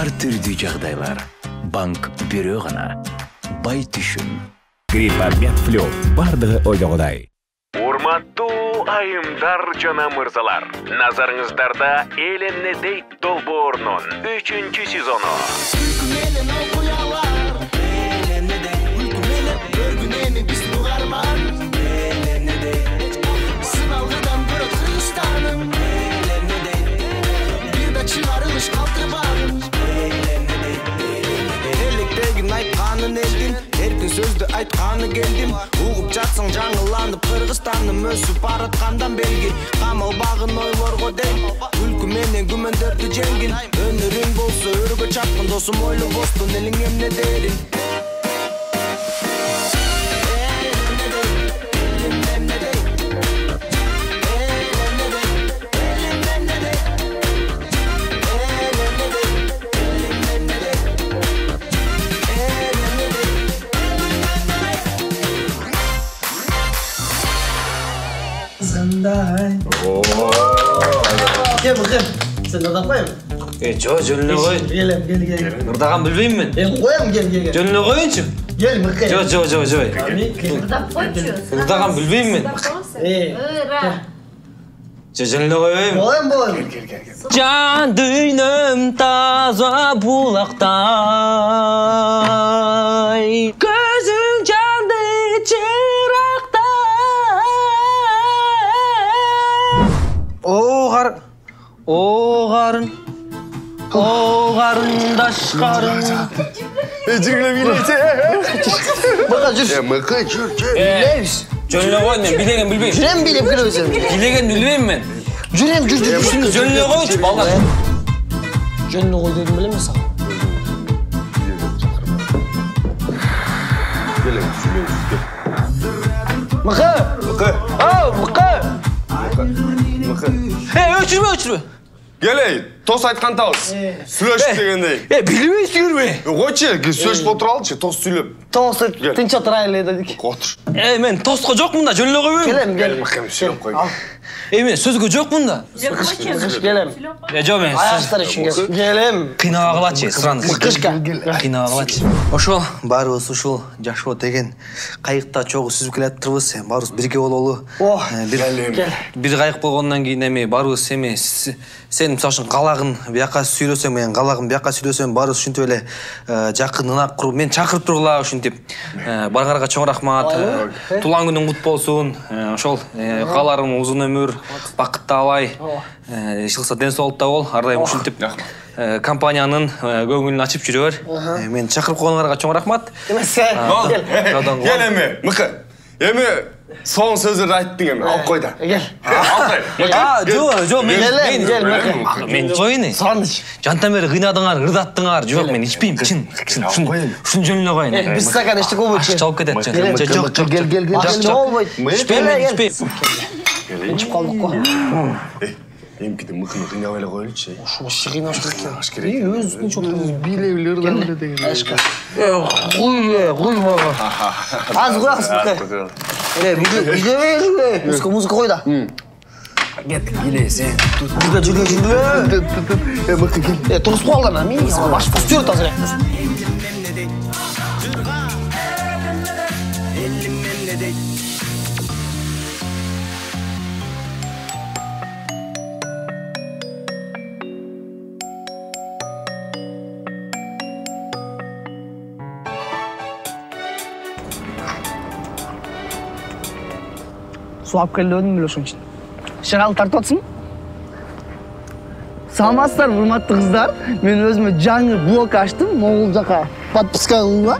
ар түрдүү жагдайлар. Банк бирөө гана. Бай түшүм. Гриппа Медфлю бардыгы ойдогудай. Урматтуу айымдар жана мырзалар, назарыңыздарда Эленнедей долбоорунун 3-чү сезону. Erkin sözdü aytqаны келдим. Угуп жатсаң жаңыланып, Кыргызстаным өсүп бараткандан белги. Камалбагын ойлорго дейм, күлкү менен күмөндөрдү жеңгин. Өнөрүң болсо өргө чапкын, досум ойлоп бостун, элиң эмне дерин? Gel bakayım. Sen neden koyayım? Жөнүнө кой. Gel. Ырдаган билбейм мен. Koyayım gel. Жөнүнө койчу. Gel bakayım. Жо. Ырдаган билбейм мен. Жөнүнө койбойм. Koyayım. Жан дүйнөм таза булактай. Көзүң жанды чырактай. О қарындаш қарын. Жүргіле билейте. Бақа жүр. Мықы жүр. Билейміз. Жөніне қой, мен билеген білбейм. Жүрем билеп кіре өзім. Билеген білбейм мен. Жүрем, жүр. Жөніне қойшы, балдар. Жөніне қой дедім білем саған. Мықы. Ау, мықы. Өчірме. Келей, тос айтқан тауыз. Сүлөш дегендей. Білмейсіңдер ме? Қойшы, сөйлеш отыралшы, тос сүйлеп. Тосы тынч отырайын дедік. Отыр. Мен тосқа жоқпын да, жөніне қойбейм. Келем. Мықым, сүйлеп қой. Мен сөзге жоқпын да. Келем. Жо мен. Аяқтар үшін келем. Қинава қылатшы, сұраңыз. Мықышқа. Қинава қылатшы. Ошол, барыбыз ушул жашоо деген кайыкта чогуу сүзүп келатырбыз. Барыбыз бирге бололу. Бир кайык болгондон кийин эми барыбыз эми сен мисалы үчүн калагын бияка сүйлөсөң, мен калагын бияка сүйлөсөм, барыбыз ушинтип эле жакын ынак куруп, мен чакырып тургула ушинтип. Баргарга чоң рахмат. Тулган күнүң кут болсун. Ошол кааларым узун өмүр, бакытта алай. Ишылса ден соолукта бол. Ар дайым ушинтип компаниянын көңүлүн ачып жүрө бер. Мен чакырып койгоңорго чоң рахмат. Кел эми, Мықы. Эми соң сөздөрдү айттың эми, алып кой да. Гел. Жо, мен коюн. Сағыныш. Жантан бери кыйнадыңар, ырдаттыңар. Жок, мен ичпейм, чын. Ушун жөнүнө коюн. Bir стакан içtik o Аш чалып кетет. Жок. Gel. İçpeyim. İçip kaldık ko. Эмкиде Мықыны кыйнап эле коелучу. Ошо шыгыйнаш керек. Өзүнүн чоң билебил ырдап эле деген. Ашка. Куй бaba. Az koyaks Mықы. Muzika koy da. Келе, сен. Жүргө. Мықы кел. Тұрыс қалдана, мен баш постер тазыр. Su alып келді өдім білесің үшін. Шағалы тартып атсың? Саламатсыздар, урматтуу кыздар. Мен өзүмө жаңы блог аштым, могул жака подписка кылыңдар.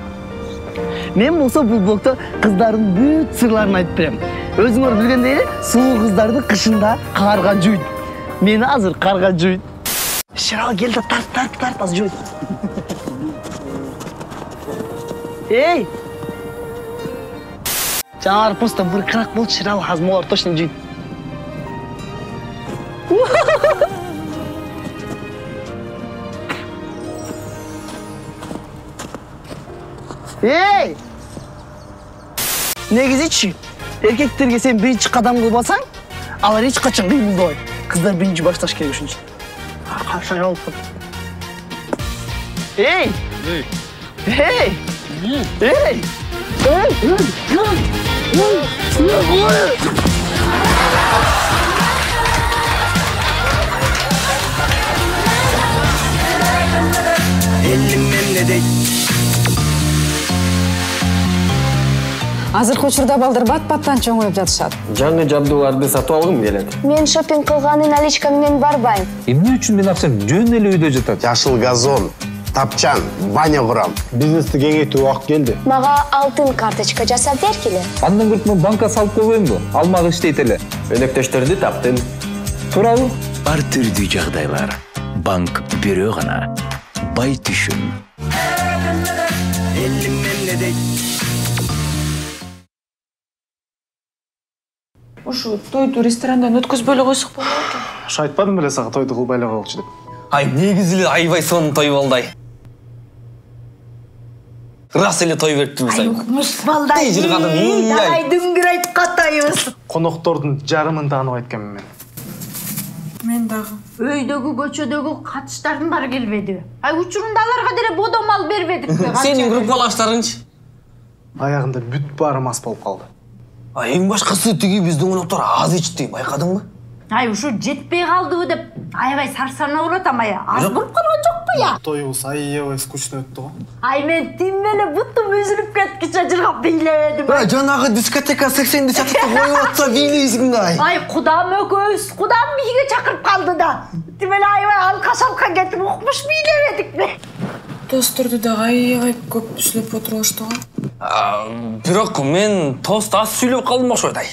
Мен болсо бул блогдо кыздардын бүт сырларын айтып берем. Өзүңөр билгендей, суу кыздарды кышында карга жуйт. Мени азыр карга жуйт. Шағалы келди, тарт, азыр жуйт. Эй! Жаңар просто бір қырақ болды, Шырал азмолар точно жүйді. Ей! Негізі еркектерге сен бірінші қадам қылбасаң, алар еш қачан қимылдабайды. Қыздар бірінші башташ керек үшінші. Қашан алып Ey! Hey! Hey! Азыркы учурда балдар бат-баттан чоңоюп жатышат. Жаңы жабдууларды сатып алгым келет. Мен шопинг кылганы наличка менен барбайм. Эмне үчүн мен акчам жөн эле үйдө жатат? Жашыл газон, тапчан, баня курам. Бизнести кеңейтүү убакыт келди. Мага алтын карточка жасап бергиле. Андан көрүп мен банкка салып койбоймбу? Алмак иштейт эле. Өнөктөштөрдү таптым. Туурабы? Ар түрдүү жагдайлар. Банк бирөө гана. Бай түшүм. Ушу тойду ресторандан өткөзбөй эле койсок болот экен. Айтпадым беле сага тойду кылбай эле коелучу деп. Ай, негизи эле аябай сонун той болду ай. Рас эле той бериптирбиз ай. Муш балдай. Ай, дүңгүрөйт катайбыз. Коноктордун жарымын тааныбайт экенмин мен. Мен дагы. Өйдөгү көчөдөгү катыштардын баары келбеди. Ай, учурунда аларга деле бодомал бербедикпи? Сенин группалаштарыңчы? Аягында бүт баары мас болуп калды. Эң башкысы тиги биздин коноктору аз ичти, байкадыңбы? Ай, ушу жетпей калдыбы деп аябай сарсана болот амай. Аз болуп калган жокпу я? Тоюбуз аябай скучно өттү го. Ай, мен тим эле бутум үзүлүп кеткиче жыргап бийлебедим. Жанагы дискотека 80 чатыкта коюп атса бийлейсиң ай. Ай, кудам экөөбүз, кудам бийге чакырып калды да. Тим эле аябай алка-шалка кетип укмуш бийлебедикпи? Тостторду дагы аябай көп сүйлөп отурушты го. Бирок мен тост аз сүйлөп калдым окшойт ай.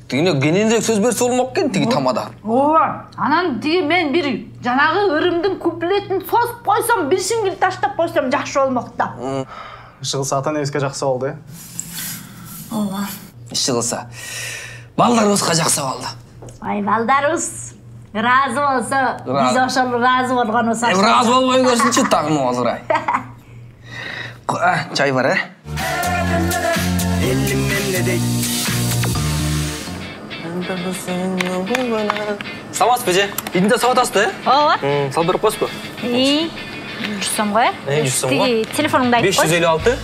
Тигине кененирээк сөз берсе болмок экен тиги тамада. Ооба, анан тиги мен бир жанагы ырымдын куплетин созуп койсом, бир сиңгил таштап койсом жакшы болмок да. Иши кылса ата-энебизге жакса болду, э? Ооба. Иши кылса балдарыбызга жакса болду. Ай, балдарыбыз разы болсо, биз ошол разы болгонубуз. Разы болбой көрсүнчү тагым болур ай. Чай бар, э? Саламатсыз беже. Идинде сабат асты, э? Ооба. Салып берип коесузбу? 100 сом го, э? 100 сом го. Тиги телефонуңду айтып кой. 556.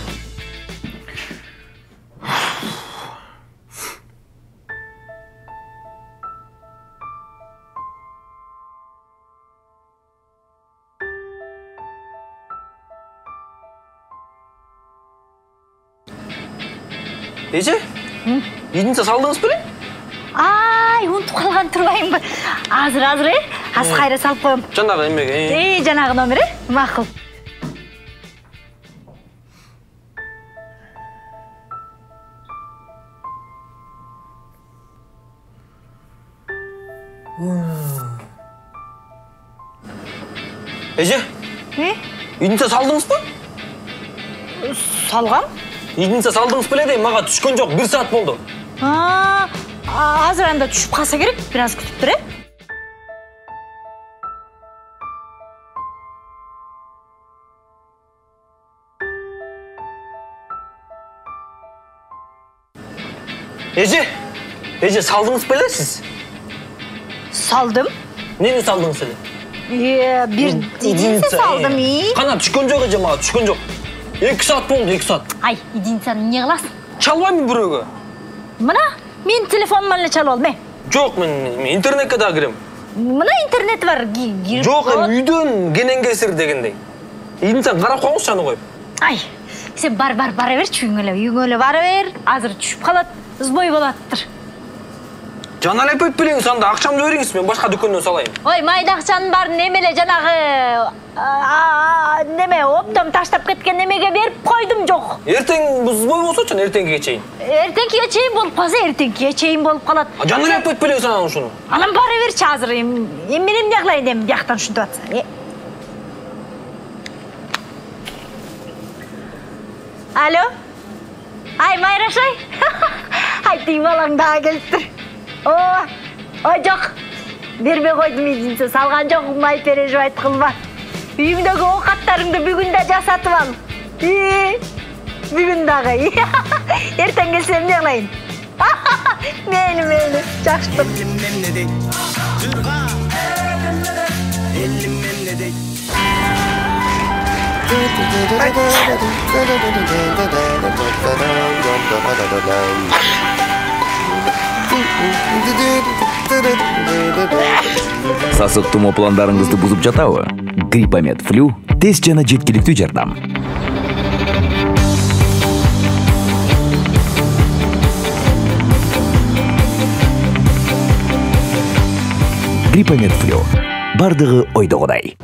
Эже? Идинде салдыңыз беле? Ай, унутуп калган турбаймынбы? Азыр, э? Аз кайра салып коем. Жанагы эмеге. Жанагы номер, э? Макул. Эже? Идинде салдыңызбы? Салгам? Идинде салдыңыз беле дейм, мага түшкөн жок, 1 саат болду. Азыр анда түшүп калса керек, бир аз күтүп тур, э? Эже, салдыңыз беле сиз? Салдым. Эмнени салдыңыз эле? Бир идинсе салдым, Кана түшкөн жок эже, мага түшкөн жок. 2 саат болду, 2 саат. Ай, идинсени эмне кыласың? Чалбайм бирөөгө. Мына, мен телефонуман эле чалып алдым, Жок, мен интернетке да кирем. Мына интернет бар, кирип. Жок, үйдөн кенен кесир дегендей. Идинсен карап коюңузчу аны коюп. Ай, сен бара берчи үйүңө эле бара бер. Азыр түшүп калат, сбой болуптур. Жана эле айтпайт белеңиз, анда акчамды бериңиз, мен башка дүкөндөн салайын. Ой, майда акчанын баарын эме эле жанагы неме оптом таштап кеткен немеге берип койдум жок. Эртең сбой болсочу, эртеңкиге чейин. Эртеңкиге чейин болуп калса, эртеңкиге чейин болуп калат. Жана эле айтпайт белеңиз анан ушуну. Анан бара берчи азыр, мен эмне кылайын эми бияктан ушинтип атса. Алло? Ай, Майрашай? Ай, тиги балаң дагы келиптир. Ой, жок. Бербей койдум идинсе, салган жокмун, ай переживайт кылма. Үйүмдөгү оокаттарыңды бүгүн да жасатып ал. Бүгүн дагы. Эртең келсем эмне кылайын? Мейли, жакшы. Сасык тумоо пландарыңызды бузуп жатабы? Гриппомед Флю тез жана жеткиликтүү жардам. Гриппомед Флю. Бардыгы ойдогудай.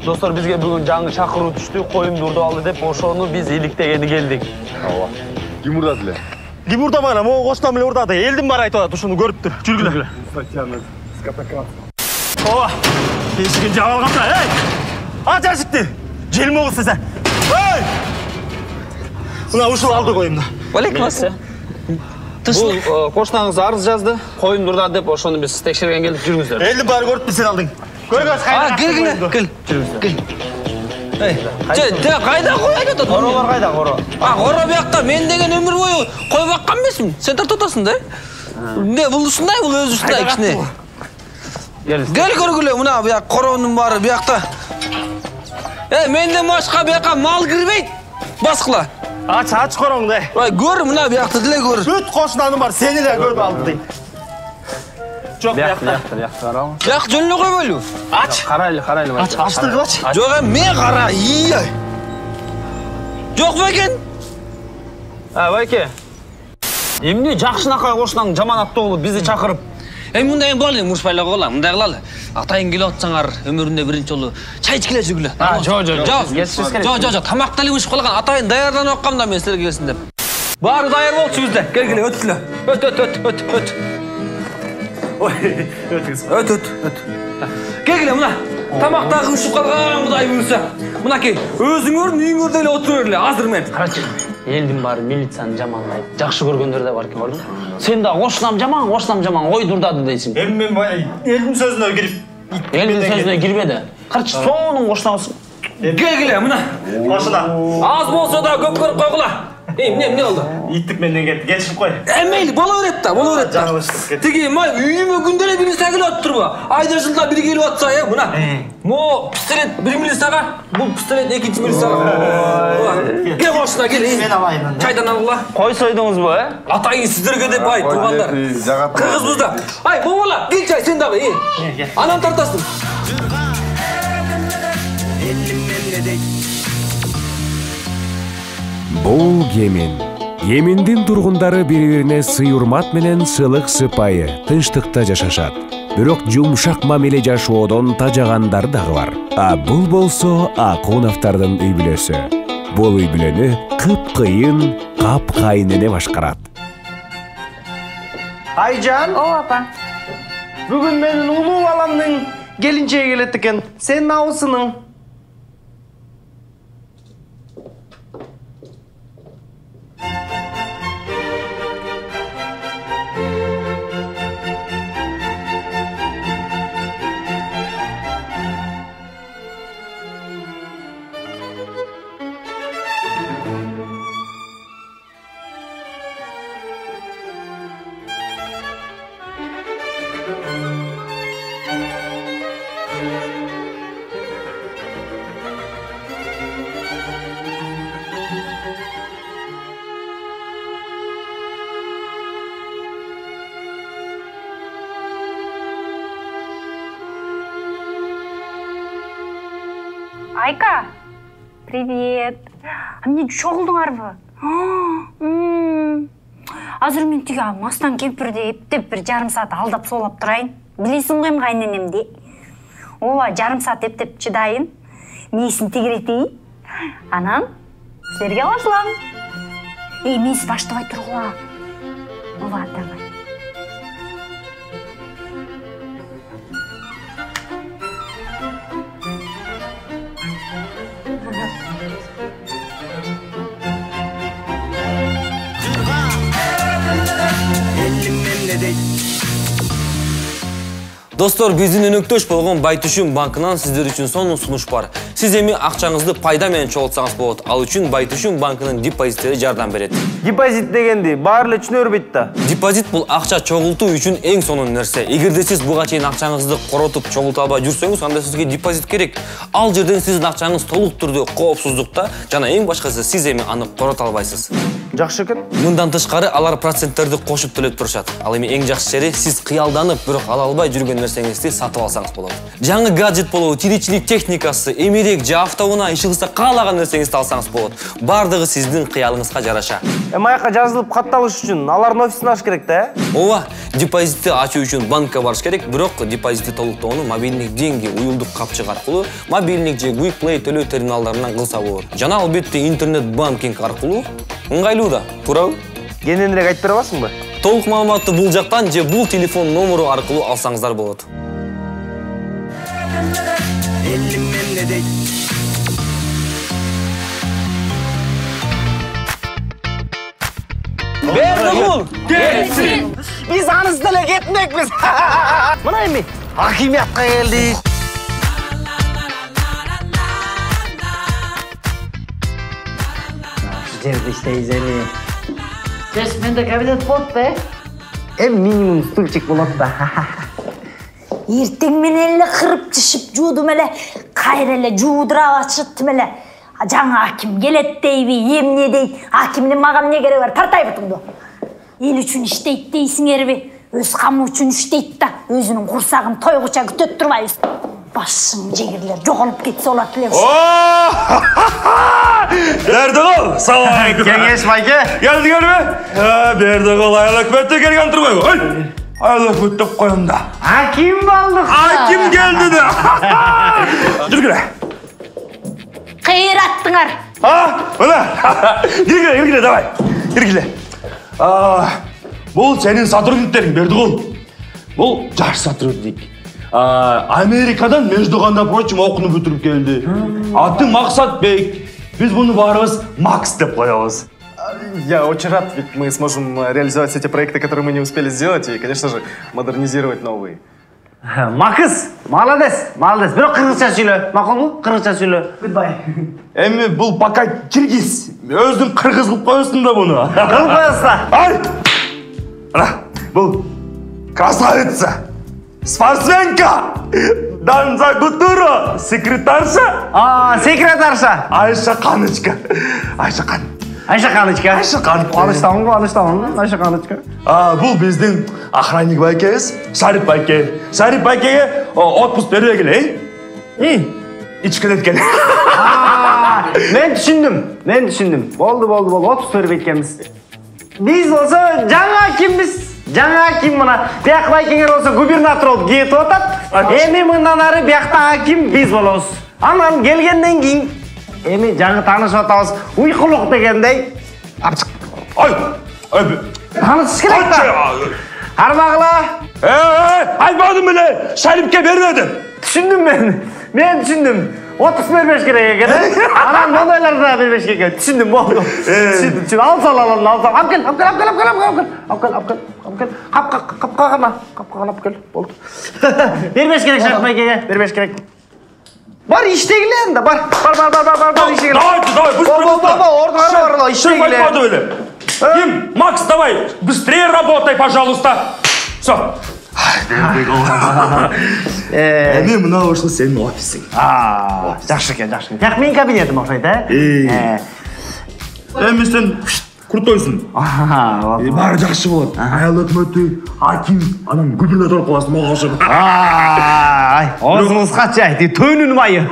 Достор, бизге бүгүн жаңы чакыруу түштү, коюмду урдап алды деп, ошону биз иликтегени келдик. Ооба. Ким урдады эле? Ким урдамаган, могу коштан эле урдады. Элдин баары айтып атат, ушуну көрүп тур. Жүргүлө. Ооба. Эшигин жаап алган. Эй! Ач эшикти. Жел могус сен. Эй! Мына ушул алды коюмду. Алейкум ассалам. Бул коштаңыз арыз жазды, коюмду урдады деп, ошону биз текшерген келдик, жүрүңүздөр. Элдин баары көрүп сен алдың. Көргөз кайда? Кел. Эй, кайда коюп атат? Королор кайда, коро? Коро биякта. Мен деген өмүр бою коюп аккан эмесмин. Сен тартып атасың да? Эмне бул ушундай, бул өзү ушундай кичине. Кел көргүлө, мына бияк коронун баары биякта. Менден башка бияка мал кирбейт. Баскыла. Ач короңду. Ой, көр, мына биякты деле көр. Бүт кошунаным бар, сени эле көрүп алды дейт. Жок, биякта. Карабы. Бияк жөн эле койбойлу. Ач. Карайлы. Ачтыргылачы. Жок, мен кара. Жок бекен. Байке. Эмне жакшынакай кошунаң жаман аттуу бизди чакырып. Мындай болду, муршпайлы кыла, мындай кылалы. Атайын келип атсаңар, өмүрүндө биринчи жолу чай ичкиле жүргүлө. Жок. Тамак деле ушуп калган. Атайын даярданып аккам да мен силерге келсин деп. Баары даяр болчу бизде. Келгиле, өткүлө. Өт. Ой, өт. Келгиле мына. Тамактагы ушуп калган Кудай буйруса. Мынакей, өзүңөр үйүңөрдө эле отура берле, азыр мен. Карачы. Элдин баары милицияны жаманлайт. Жакшы көргөндөр да бар экен, көрдүң? Сен да кошунам жаман, ой дурдады дейсиң. Эми мен элдин сөзүнө кирип. Элдин сөзүнө кирбеди. Карачы, сонун кошунабыз. Келгиле мына. Кошуна. Аз болсо да көп көрүп койгула. Эмне болду? Иттик менден кетти, кечирип кой. Мейли, боло берет да. Тиги үйүмө күндө эле бир нерсе келип атырбы? Айда жылда бир келип атса, мына. Мо пистолет 1 милицияга, бул пистолет 2 милицияга. Кел кошуна, кел. Мен алайын. Чайдан алгыла. Кой сойдуңузбу, Атайын сиздерге деп тургандар. Кыргызбызда. Бабала, кел чай сен дагы. Анан тартасың. Бул Йемен. Йемендин тургундары бири-бирине сый-урмат менен сылык сыпайы, тынчтыкта жашашат. Бирок жумшак мамиле жашоодон тажагандар дагы бар. А бул болсо Акуновдордун үй бүлөсү. Бул үй бүлөнү кыпкыйын, капкайын башкарат. Айжан. О, апа. Бүгүн менин улуу баламдын келинчеги келет экен. Сен абысының. Айка, привет. Эмне чогулдуңарбы? Азыр мен тиги мастан кемпирди эптеп бир жарым саат алдап соолап турайын. Билесиң го эми кайненемди. Ооба, жарым саат эптеп чыдайын. Мээсин тигиретейин. Анан силерге кошулам. Мээси баштабай тургула. Ооба, давай. Достор, биздин өнөктөш болгон Байтүшүн банкынан сиздер үчүн сонун сунуш бар. Сиз эми акчаңызды пайда менен чогултсаңыз болот. Ал үчүн Байтушун банкынын депозиттери жардам берет. Депозит дегенди баары эле түшүнөрбөйт да. Депозит бул акча чогултуу үчүн эң сонун нерсе. Эгерде сиз буга чейин акчаңызды коротуп чогулта албай жүрсөңүз, анда сизге депозит керек. Ал жерден сиздин акчаңыз толук түрдө коопсуздукта жана эң башкысы сиз эми аны корота албайсыз. Жакшы экен. Мындан тышкары алар проценттерди кошуп төлөп турушат. Ал эми эң жакшы жери сиз кыялданып, бирок ала албай жүргөн нерсеңизди сатып алсаңыз болот. Жаңы гаджет болобу, тиричилик техникасы, эмерек же автоунаа иш кылса каалаган нерсеңизди алсаңыз болот. Бардыгы сиздин кыялыңызга жараша. Аяка жазылып катталыш үчүн алардын офисине аш керек да? Ооба, депозитти ачуу үчүн банкка барыш керек, бирок депозитти толуктоону мобилдик деньги уюлдук капчык аркылуу, мобилдик же Quick Play төлөө терминалдарынан кылса болот. Жана албетте интернет банкинг аркылуу ыңгайлуу да, туурабы? Кененирээк айтып бере аласыңбы? Толук маалыматты бул жактан же бул телефон номеру аркылуу алсаңыздар болот. Бердигул, келсин. Биз анысы деле кетмекпиз. Мына эми хакимиятка келдик. Жерде иштейбиз эми. Кеш менде кабинет болот да. Эми минимум стульчик болот да. Эртең менен эле кырып чышып жуудум эле, кайра эле жуудура башыттым эле. Жаңа аким келет дейби, эмне дейт? Акимдин мага эмне кереги бар? Тартай бутуңду. Эл үчүн иштейт дейсиңерби? Өз камы үчүн иштейт да, өзүнүн курсагын тойгуча күтөт турбайбыз. Башың жегирлер жоголуп кетсе болот эле. Бердигул, салам алейкум. Кеңеш байке. Келдиңерби? Бердигул айыл өкмөттө келген турбайбы? Ой, айыл өкмөт деп коем да. Аким болдук. Аким келди да. Жүргүлө. Кыйраттыңар. Мына. Киргиле, давай. Киргиле. Бул сенин сотрудниктериң, Бердигул. Бул жаш сотрудник. Америкадан междуганда прочим окууну бүтүрүп келди. Аты Максатбек. Биз буну баарыбыз Макс деп коебуз. Я очень рад, ведь мы сможем реализовать все те проекты, которые мы не успели сделать, и, конечно же, модернизировать новые. Макс, молодец, молодец. Бирок кыргызча сүйлө, макулбу? Кыргызча сүйлө. Goodbye. Эми бул пока киргиз. Өзүң кыргыз кылып коесуң да буну. Кылып коесуз да. Ай! Мына, бул красавица. Спортсменка. Данза Гутуро, секретарша. Секретарша. Айша Канычка. Айша Кан. Айша Канычка. Айша Кан. Алыштамын. Айша Канычка. Бул биздин охранник байкебиз, Шарip байке. Шарip байкеге отпуск бербей келе, ичкилет келе. Мен түшүндүм. Болду. Отпуск бербей экенбиз. Биз болсо жаңа акимбиз. Жаңа аким мына бияк байкеңер болсо губернатор болуп кетип атат. Эми мындан ары биякта аким биз болобуз. Анан келгенден кийин эми жаңы таанышып атабыз. Уйкулук дегендей. Ой. Таанышыш керек да. Кармагыла. Айтпадым эле. Шарипке бербедим. Түшүндүм мен түшүндүм. Отпуск бербеш керек экен. Анан мондайларды да бербеш керек экен. Түшүндүм, болду. Түшүндүм. Ал сал. Алып кел. Капка гана алып кел. Болду. Бербеш керек Шарip байкеге, бербеш керек. Бар иштегиле анда, бар иштегиле. Давай, быстро. Ордуна иштегиле. Ким? Макс, давай, быстрее работай, пожалуйста. Всё. Эми мына ушул сенин офисиң. Жакшы экен. Тияк менин кабинетим окшойт, Эми сен крутойсуң. Баары жакшы болот. Айыл өкмөтү, аким, анан губернатор кыласың мага окшоп. Оозуңузга чай, төнүн майы.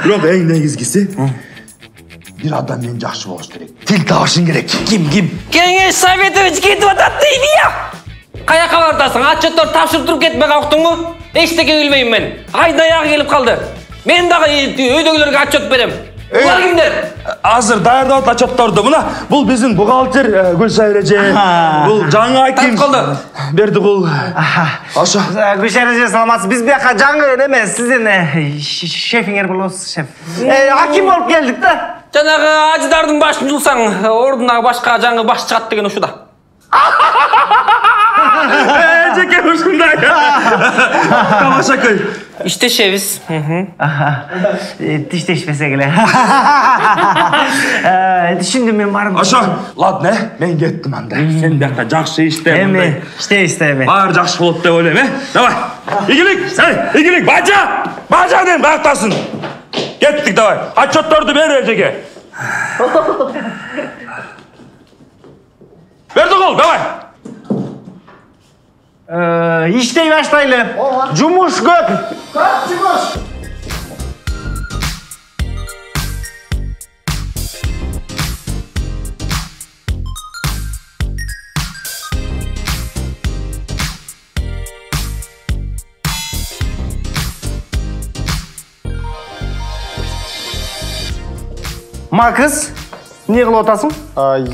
Бирок эң негизгиси бир адам менен жакшы болуш керек. Тил табышың керек. Ким? Кеңеш Советович кетип атат дейби я. Каяка бардасың? Отчеттор тапшырып туруп кетпей калдыңбы? Эчтеке билбейм мен. Айдаягы келип калды. Мен дагы өйдөгүлөргө отчет берем. Булар кимдер? Азыр даярдап атат отчетторду. Мына бул биздин бухгалтер Гүлшайыр эже. Бул жаңы аким. Бердигул. Ошо. Гүлшайыр эже саламатсыз. Биз бияка жаңы эме, сиздин шефиңер болосуз, шеф. Аким болуп келдик да. Жанагы аждардын башын жулсаң, ордуна башка жаңы баш чыгат деген ушуда. Жеке ушундай. Тамаша көй. İşteşebiz. Тиштешпесе келе. Түшүндүм мен барып. Ошо, ладно, мен кеттим анда. Сен бияка жакшы иште. Эми, иштейбиз. Баары жакшы болот деп ойлойм, Давай. Игилик, бажа дейм, бактасын. Кеттик, давай. Отчетторду бер, Эжеке. Бердигул, давай. İştey başlaylı. Cumuş köp. Köp cumuş. Макс, не кылып атасың?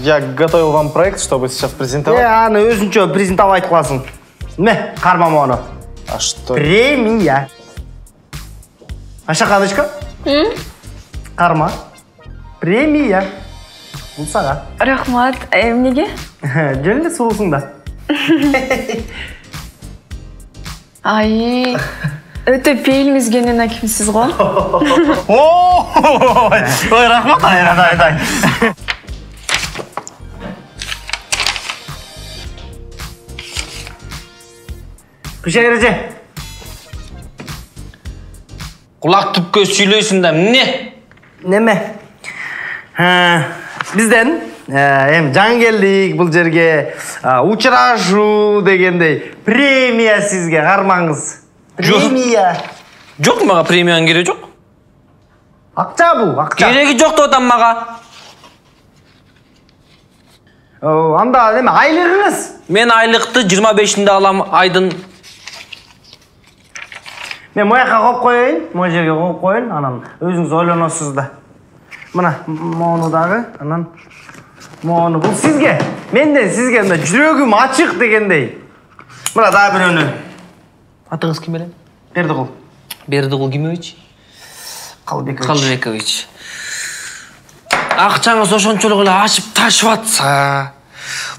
Я готовил вам проект, чтобы сейчас презентовать. Аны өзүнчө презентовать кыласың. Не, кармам оны. А что? Премия. Шоколадочка? Карма. Премия. Бул сага. Рахмат. Эмнеге? Жөн эле сулуусуң да. Ай, өтө пейилмизгенин акимсиз го. Ой, рахмат. Ай. Кыша кереже. Kulak tüpkö süylөйсүң да эмне? Неме? Бизден эми жаңы келдик бул жерге. Учурашуу дегендей премия сизге кармаңыз. Премия. Жок, мага премиянын кереги жок. Акча бул, акча. Кереги жок деп атам мага. Анда неме айлыгыңыз? Мен айлыкты 25-inde алам айдын. Мен мояка коюп коеюн, могу жерге коюп коюн, анан өзүңүз ойлоносуз да. Мына мону дагы, анан мону бул сизге. Менден сизге мына жүрөгүм ачык дегендей. Мына дагы бирөөнү. Атыңыз ким эле? Бердигул. Бердигул Кимович? Калбекович. Акчаңыз ошончолук эле ашып ташып атса,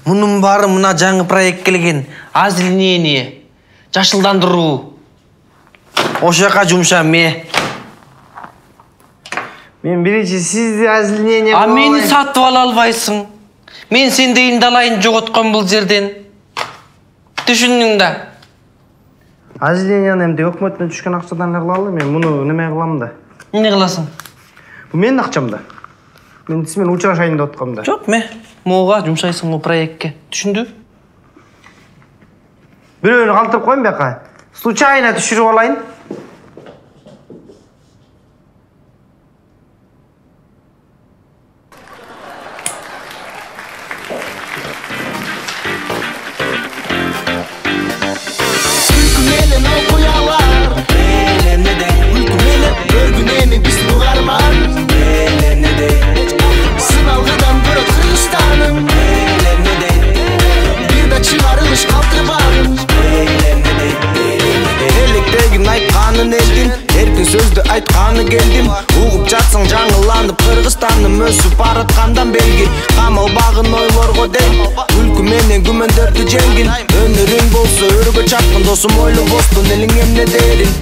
мунун баары мына жаңы проект келген. Азилнение, жашылдандыруу. Ошо жака жумшам мен. Мен биринчи сизди азилнение кылып. А мени сатып ала албайсың. Мен сендейин далайын жоготкон бул жерден. Түшүндүң да. Азилнениени эмне өкмөттөн түшкөн акчадан эле кылалы, мен муну неме кылам да. Эмне кыласың? Бул менин акчам да. Мен сиз менен учурашайын деп аткам да. Жок, мен мууга жумшайсың бул проектке. Түшүндү? Бирөөнү калтырып коеюн бияка. Случайно түшүрүп алайын. Сөздү айтканы келдим, угуп жатсаң жаңыланып Кыргызстаным өсүп бараткандан белги. Камалбагын ойлорго дейм, күлкү менен күмөндөрдү жеңгин. Өнөрүң болсо өргө чапкын, досум ойлобостун элиң эмне дерин.